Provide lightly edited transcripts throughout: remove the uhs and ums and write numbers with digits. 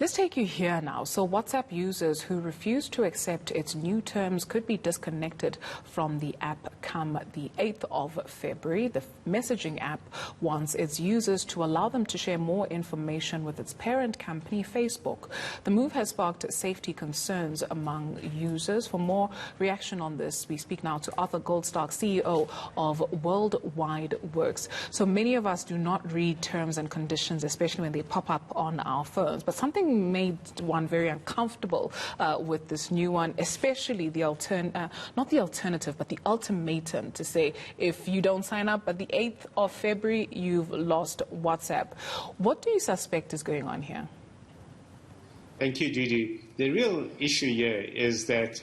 Let's take you here now. So WhatsApp users who refuse to accept its new terms could be disconnected from the app come the 8th of February. The messaging app wants its users to allow them to share more information with its parent company, Facebook. The move has sparked safety concerns among users. For more reaction on this, we speak now to Arthur Goldstock, CEO of Worldwide Works. So many of us do not read terms and conditions, especially when they pop up on our phones. But something made one very uncomfortable with this new one, especially the not the alternative, but the ultimatum to say if you don't sign up by the 8th of February, you've lost WhatsApp. What do you suspect is going on here? Thank you, Gigi. The real issue here is that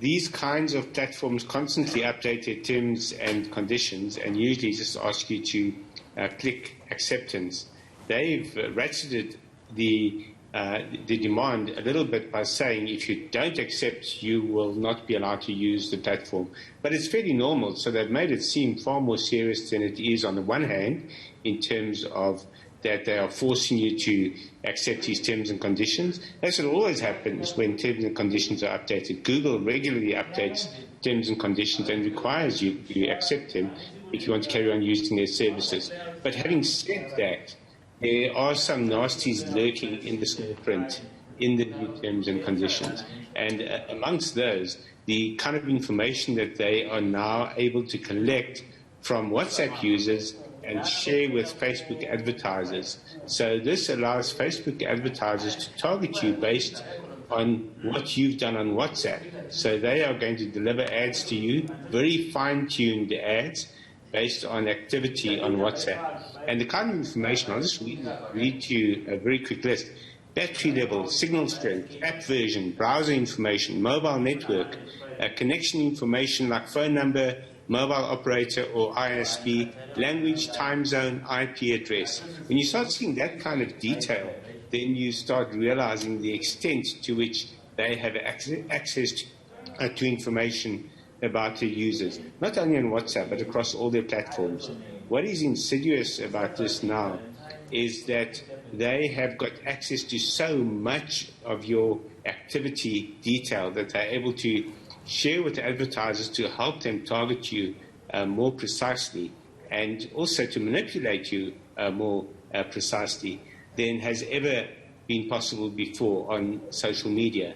these kinds of platforms constantly update their terms and conditions and usually just ask you to click acceptance. They've ratcheted the demand a little bit by saying if you don't accept, you will not be allowed to use the platform. But it's fairly normal, so they've made it seem far more serious than it is on the one hand, in terms of that they are forcing you to accept these terms and conditions. That's what always happens when terms and conditions are updated. Google regularly updates terms and conditions and requires you to accept them if you want to carry on using their services. But having said that, there are some nasties lurking in the small print in the new terms and conditions. And amongst those, the kind of information that they are now able to collect from WhatsApp users and share with Facebook advertisers. So this allows Facebook advertisers to target you based on what you've done on WhatsApp. So they are going to deliver ads to you, very fine-tuned ads, based on activity on WhatsApp. And the kind of information, I'll just read to you a very quick list. Battery level, signal strength, app version, browser information, mobile network, connection information like phone number, mobile operator or ISP, language, time zone, IP address. When you start seeing that kind of detail, then you start realizing the extent to which they have access to information about their users, not only on WhatsApp, but across all their platforms. What is insidious about this now is that they have got access to so much of your activity detail that they're able to share with advertisers to help them target you more precisely and also to manipulate you more precisely than has ever been possible before on social media.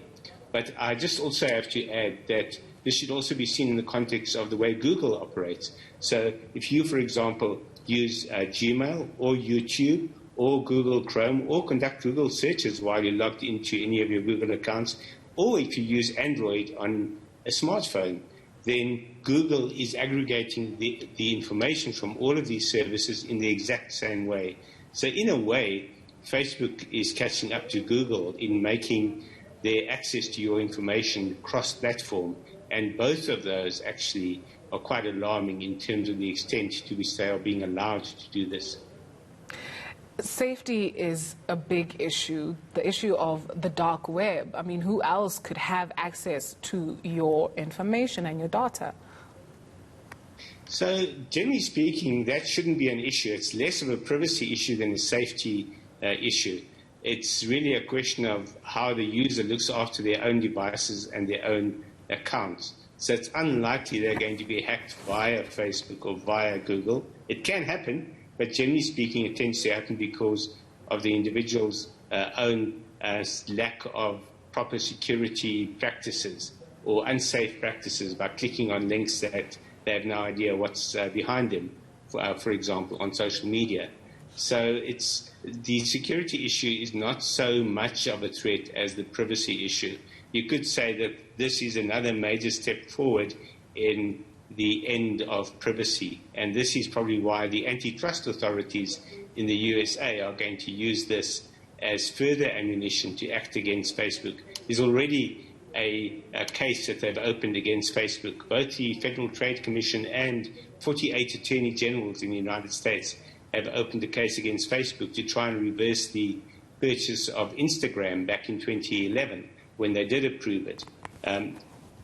But I just also have to add that this should also be seen in the context of the way Google operates. So if you, for example, use Gmail or YouTube or Google Chrome or conduct Google searches while you're logged into any of your Google accounts, or if you use Android on a smartphone, then Google is aggregating the information from all of these services in the exact same way. So in a way, Facebook is catching up to Google in making their access to your information cross-platform. And both of those actually are quite alarming in terms of the extent to which they are being allowed to do this. Safety is a big issue, the issue of the dark web. I mean, who else could have access to your information and your data? So, generally speaking, that shouldn't be an issue. It's less of a privacy issue than a safety issue. It's really a question of how the user looks after their own devices and their own accounts. So it's unlikely they're going to be hacked via Facebook or via Google. It can happen, but generally speaking, it tends to happen because of the individual's own lack of proper security practices or unsafe practices by clicking on links that they have no idea what's behind them, for example, on social media. So the security issue is not so much of a threat as the privacy issue. You could say that this is another major step forward in the end of privacy, and this is probably why the antitrust authorities in the USA are going to use this as further ammunition to act against Facebook. There's already a case that they've opened against Facebook. Both the Federal Trade Commission and 48 attorney generals in the United States have opened a case against Facebook to try and reverse the purchase of Instagram back in 2011 when they did approve it.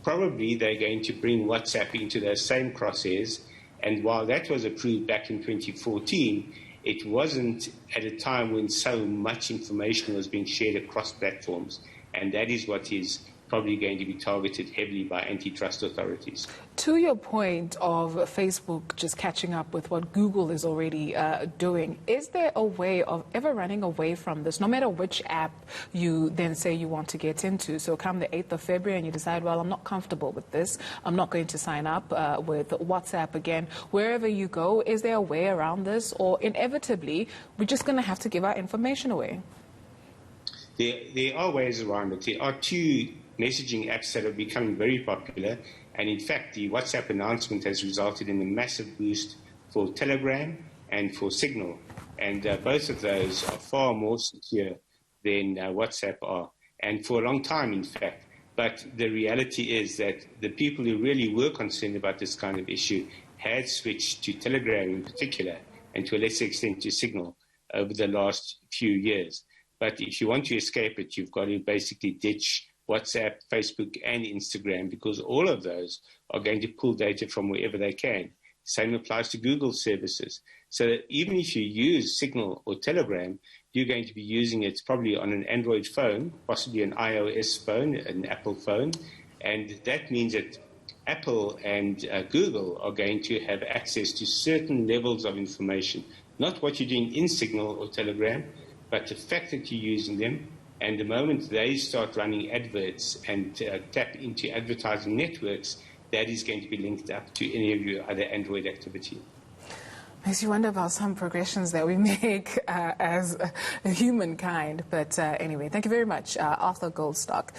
Probably they're going to bring WhatsApp into those same crosshairs, and while that was approved back in 2014, It wasn't at a time when so much information was being shared across platforms, and that is what is probably going to be targeted heavily by antitrust authorities. To your point of Facebook just catching up with what Google is already doing, is there a way of ever running away from this, no matter which app you then say you want to get into? So come the 8th of February and you decide, well, I'm not comfortable with this, I'm not going to sign up with WhatsApp again. Wherever you go, is there a way around this, or inevitably we're just going to have to give our information away? There are ways around it. There are two messaging apps that are becoming very popular, and in fact the WhatsApp announcement has resulted in a massive boost for Telegram and for Signal, and both of those are far more secure than WhatsApp are, and for a long time in fact. But the reality is that the people who really were concerned about this kind of issue had switched to Telegram in particular, and to a lesser extent to Signal over the last few years. But if you want to escape it, you've got to basically ditch WhatsApp, Facebook, and Instagram, because all of those are going to pull data from wherever they can. Same applies to Google services. So that even if you use Signal or Telegram, you're going to be using it probably on an Android phone, possibly an iOS phone, an Apple phone. And that means that Apple and Google are going to have access to certain levels of information, not what you're doing in Signal or Telegram, but the fact that you're using them. And the moment they start running adverts and tap into advertising networks, that is going to be linked up to any of your other Android activity. Makes you wonder about some progressions that we make as humankind. But anyway, thank you very much, Arthur Goldstock.